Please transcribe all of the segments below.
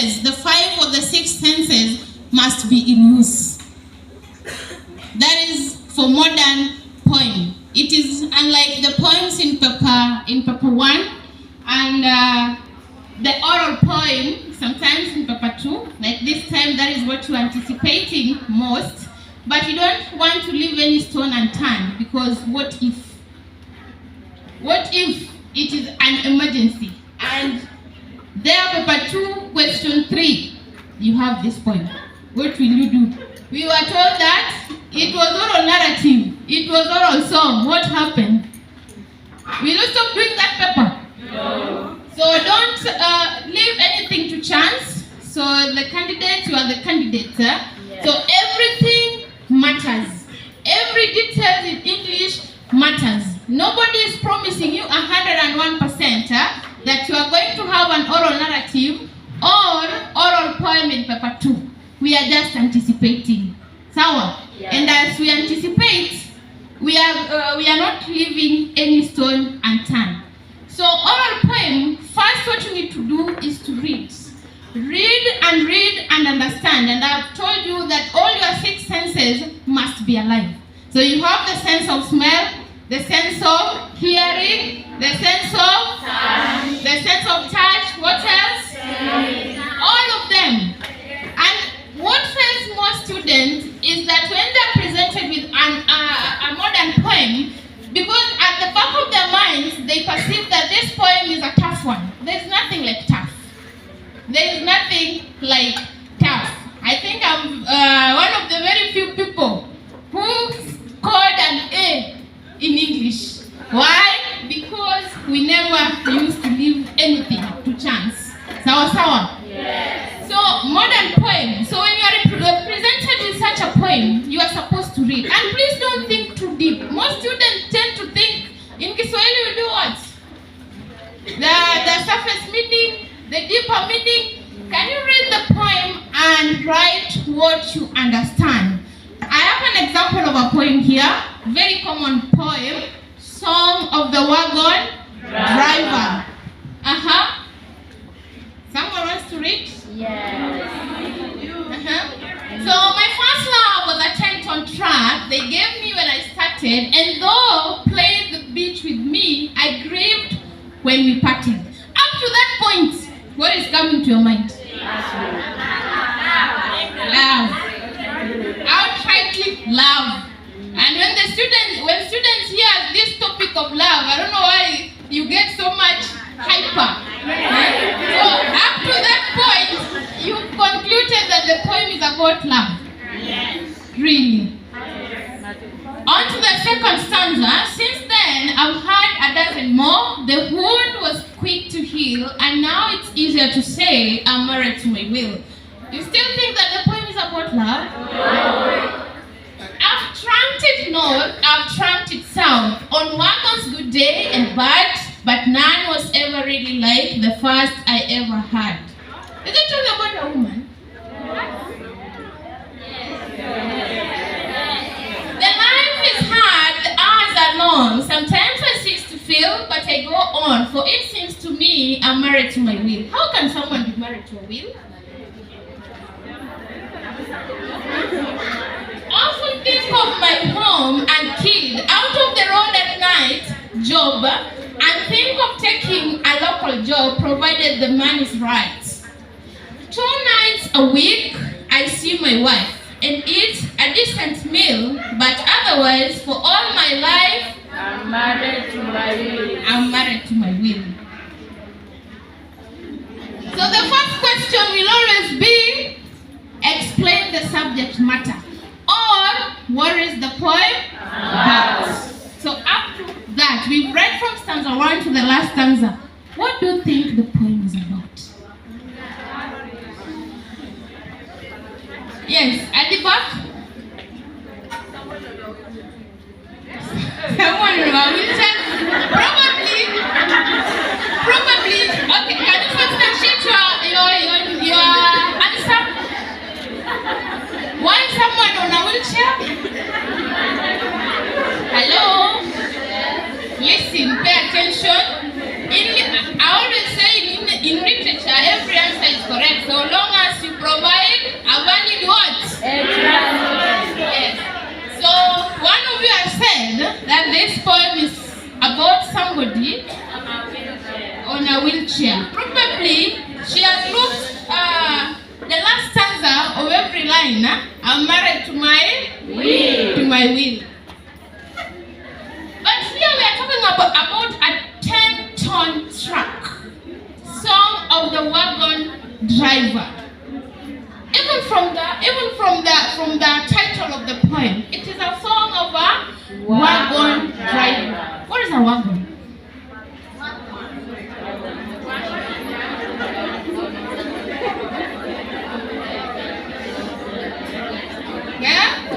senses, the 5 or the 6 senses must be in use. That is for modern poem. It is unlike the poems in paper 1 and the oral poem, sometimes in paper 2. Like this time, that is what you're anticipating most. But you don't want to leave any stone unturned, because what if? What if it is an emergency? And there, paper 2, question 3, you have this poem. What will you do? We were told that it was oral narrative, it was oral song. What happened? Will you stop doing that paper? No. So don't leave anything to chance. So the candidates, you are the candidates. Yes. So everything matters. Every detail in English matters. Nobody is promising you 101% that you are going to have an oral narrative or oral poem in paper 2. We are just anticipating. Sawa? Yes. And as we anticipate, we are not leaving any stone unturned. So oral poem, first what you need to do is to read. Read and understand. And I've told you that all your 6 senses must be alive. So you have the sense of smell, the sense of hearing, the sense of touch. The sense of touch. What else? All of them. And what fails most students is that when they're presented with a modern poem, because at the back of their minds, they perceive that this poem is a tough one. There's nothing like tough. There is nothing like tough. I think I'm one of the very few people who scored an A in English. Why? Because we never used to leave anything to chance. Sawa? Yes. So, modern poem. So when you are presented with such a poem, you are supposed to read. And please don't think too deep. Most students tend to think, in Kiswahili we do what? The surface meaning, the deeper meaning. Can you read the poem and write what you understand? I have an example of a poem here. Very common poem. Song of the Wagon Driver. Someone wants to read? Yes. So my first love was a tent on track they gave me when I started, and though played the beach with me, I grieved when we parted. Up to that point, what is coming to your mind? Love. Outrightly love. And when students hear this topic of love, I don't know why you get so much hyper. So up to that point, you concluded that the poem is about love. Yes. Really. On to the second stanza. Since then, I've had a dozen more. The wound was quick to heal, and now it's easier to say I'm married to my will. You still think that the poem is about love? No. I've trunked it north, I've trunked it south, on wagons good day and bad, but none was ever really like the first I ever had. Is it talking about a woman? The life is hard, the hours are long. Sometimes I cease to feel, but I go on, for it seems to me I'm married to my will. How can someone be married to a will? Often think of my home and kid out of the road at night job, and think of taking a local job provided the money's right. 2 nights a week I see my wife and eat a decent meal, but otherwise for all my life I'm married to my will. I'm married to my will. So the first question will always be, explain the subject matter. Or, what is the poem about? So up to that, we've read from stanza 1 to the last stanza. What do you think the poem is about? Yes, at the back? Someone in a wheelchair? Probably. Okay, can you substantiate your answer? Why someone on a wheelchair? Hello? Listen, pay attention. I always say in literature, every answer is correct. So probably she has looked the last stanza of every line. I'm married to my will. But here we are talking about a 10-ton truck. Song of the wagon driver. Even from the title of the poem, it is a song of a wagon driver. What is a wagon? Yeah?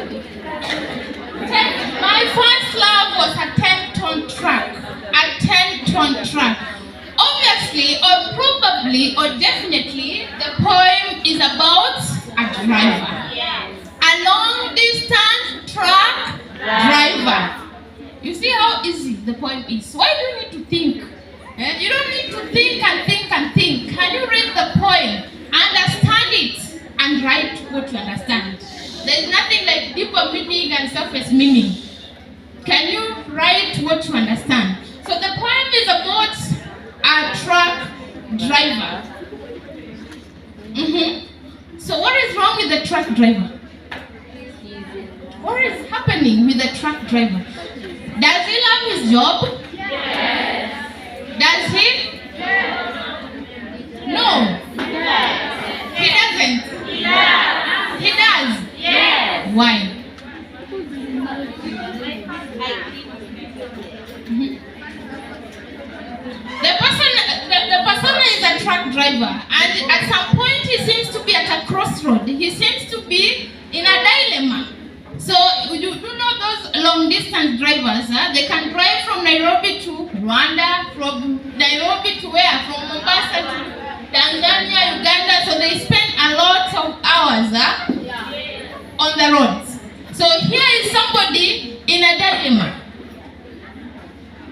My first love was a 10-ton truck. A 10-ton truck. Obviously, or probably, or definitely, the poem is about a driver. A long-distance truck driver. You see how easy the poem is. Why do you need to think? You don't need to think and think and think. Can you read the poem, understand it, and write what you understand? There is nothing like deeper meaning and surface meaning. Can you write what you understand? So the poem is about a truck driver. So what is wrong with the truck driver? What is happening with the truck driver? Does he love his job? Yes. Does he? Yes. No. Yes. He doesn't. Yes. He does. Yes. Why? The person is a truck driver, and at some point he seems to be at a crossroad. He seems to be in a dilemma. So you do know those long distance drivers, they can drive from Nairobi to Rwanda, from Nairobi to where? From Mombasa to Tanzania, Uganda. So they spend a lot of hours on the roads. So here is somebody in a dilemma.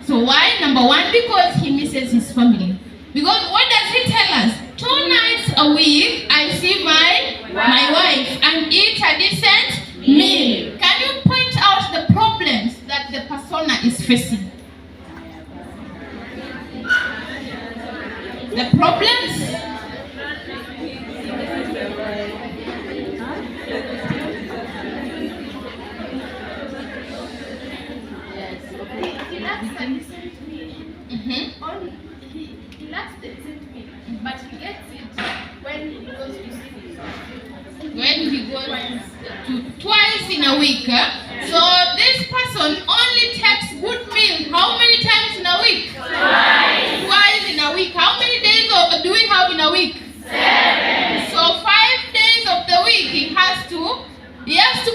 So why? Number one, because he misses his family. Because what does he tell us? 2 nights a week I see my wife and eat a decent meal. Can you point out the problems that the persona is facing? The problems? He lacks the decent meal, but he gets it when he goes to sleep. When he goes to twice in a week. So this person only takes good meal. How many times in a week? Twice in a week. How many days do we have in a week? 7. So 5 days of the week he has to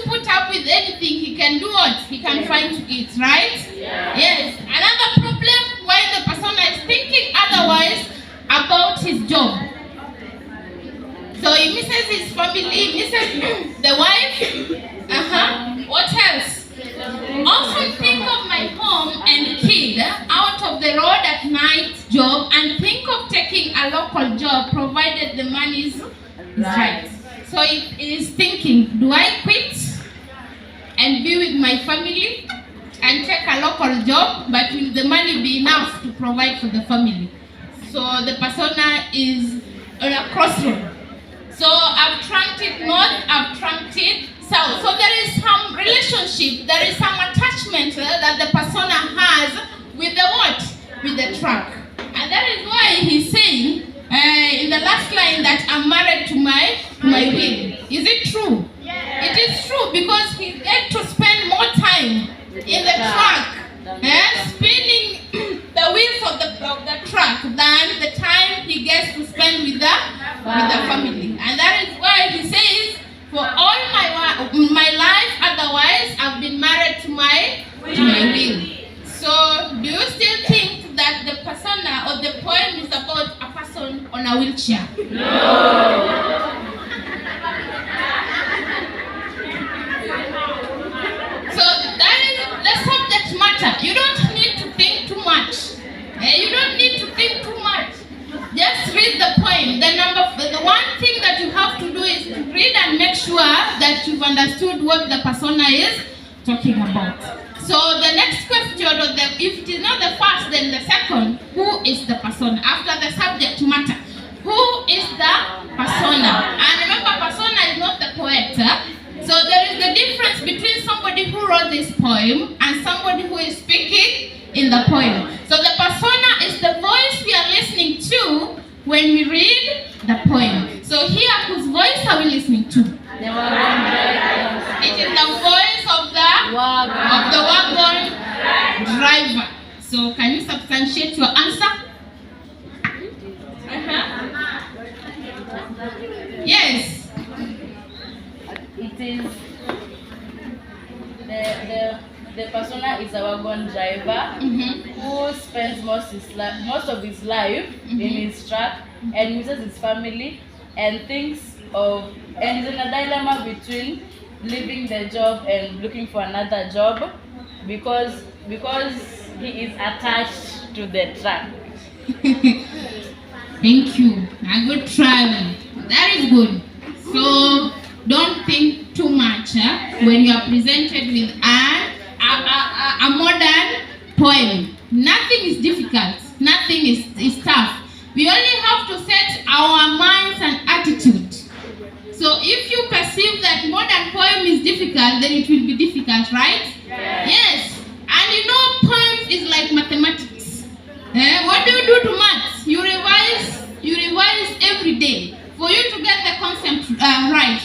put up with anything. He can do what? He can find to eat, right? Yeah. Yes. Another problem why the persona is thinking otherwise about his job. So he misses his family, he misses the wife. What else? Often think of my home and kid out of the road at night job, and think of taking a local job provided the money is right. So he is thinking, do I quit and be with my family and take a local job, but will the money be enough to provide for the family? So the persona is on a crossroad. So I've trunked it north, I've trunked it south. So there is some relationship, there is some attachment that the persona has with the what? With the truck. And that is why he's saying in the last line that I'm married to my will. Is it true? Yes. It is true, because he gets to spend more time in the truck, spinning the wheels of the truck than the time he gets to spend with the family. And that is why he says, for all my life, otherwise I've been married to my will. So do you still think that the persona or the poem is about a person on a wheelchair? No. So that is the subject matter. You don't need to think too much. You don't need to think too much. Just read the poem. The one thing that you have to do is to read and make sure that you've understood what the persona is talking about. So the next question, if it is not the first, then the second, who is the persona? After the subject matter. read the poem. So here, whose voice are we listening to? The wagon driver. It is the voice of the wagon driver. So can you substantiate your answer? Yes. It is the persona is a wagon driver who spends most of his life in his truck and misses his family and is in a dilemma between leaving the job and looking for another job because he is attached to the truck. Thank you. A good try. That is good. So don't think too much when you are presented with a modern poem. Nothing is difficult. Nothing is tough. We only have to set our minds and attitude. So if you perceive that modern poem is difficult, then it will be difficult, right? Yes. And you know, poems is like mathematics. What do you do to maths? You revise every day for you to get the concept right?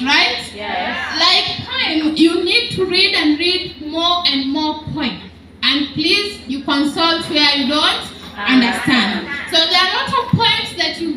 Yes. Like poem, you need to read and read more and more poems. And please, you consult where you don't understand. So there are a lot of poems that you